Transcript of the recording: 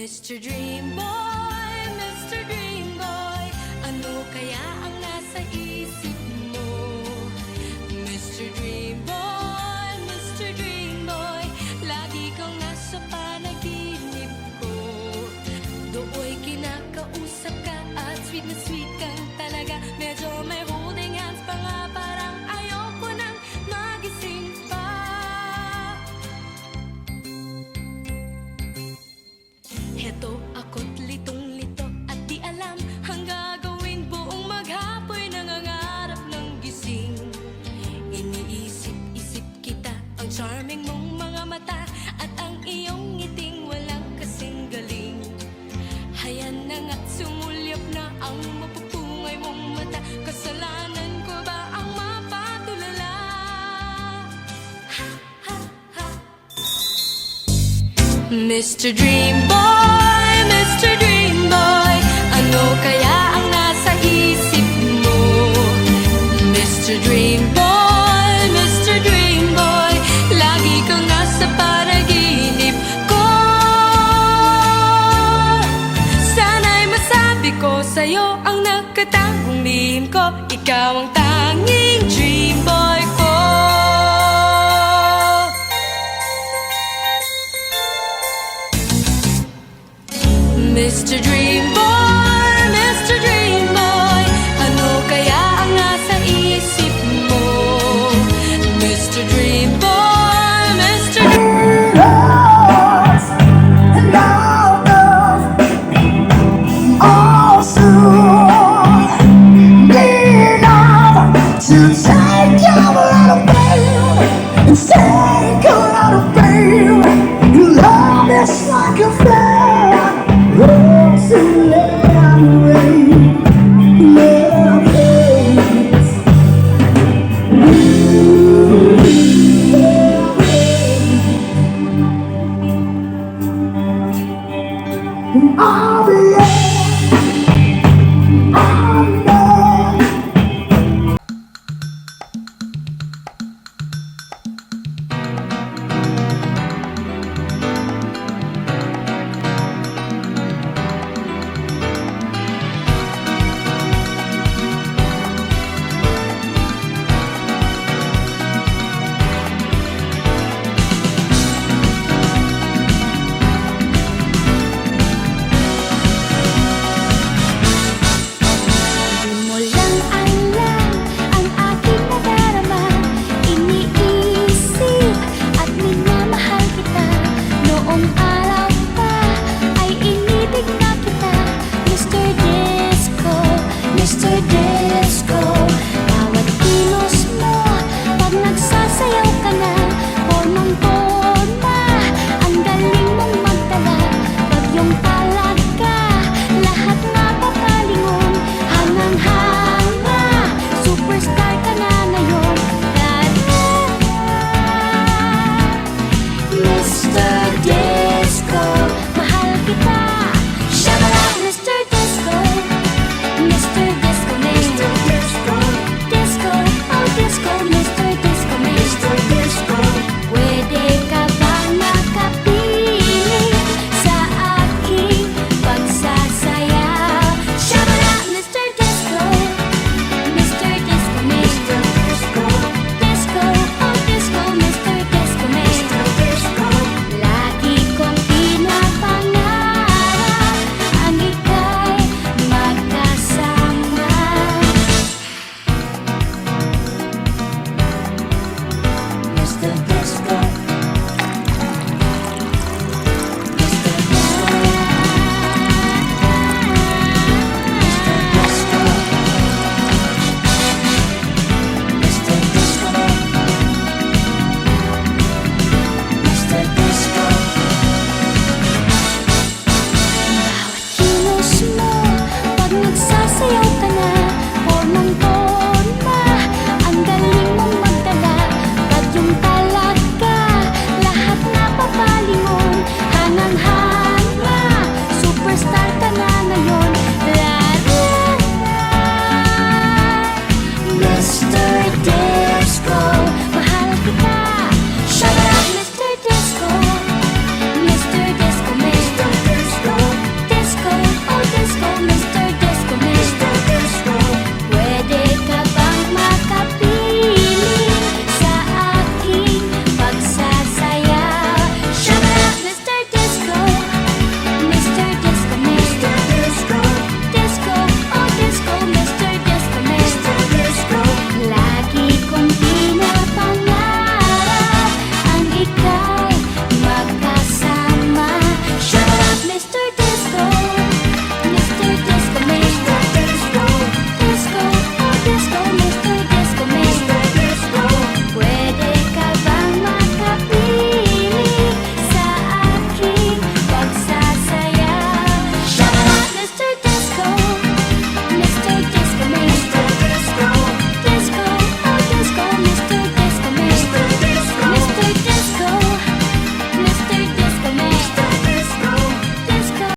Mr. Dream Boy, Mr. Dream Boy, ano kaya ang nasa isip mo? Mr. Dream Boy, Mr. Dream Boy, lagi kang nasa panaginip ko. Dooy kinakausap ka at sweet na sweet kang talaga. Medyo may holding hands pa nga, parang ayoko nang magising pa. Heto ako't litong-lito at di alam ang gagawin. Buong maghapoy nangangarap ng gising. Iniisip-isip kita, ang charming mong mga mata at ang iyong ngiting walang kasing galing. Hayan na nga't sumulyap na ang mapupungay mong mata. Kasalanan ko ba ang mapatulala? Ha, ha, ha. Mr. Dream Boy, Mr. Dream Boy, ano kaya ang nasa isip mo? Mr. Dream Boy, Mr. Dream Boy, lagi kang nasa panaginip ko. Sana'y masabi ko sa'yo ang nakatangong lihim ko. Ikaw ang tanging dream boy ko. Mr. Dream Boy, Mr. Dream Boy, ano kaya ang nasa isip mo? Mr. Dream Boy, Mr. Dream Lost and out of all soon be enough to take your little baby and take a little baby. You love me like a flare. Oh, so let me rain, love is. I'll be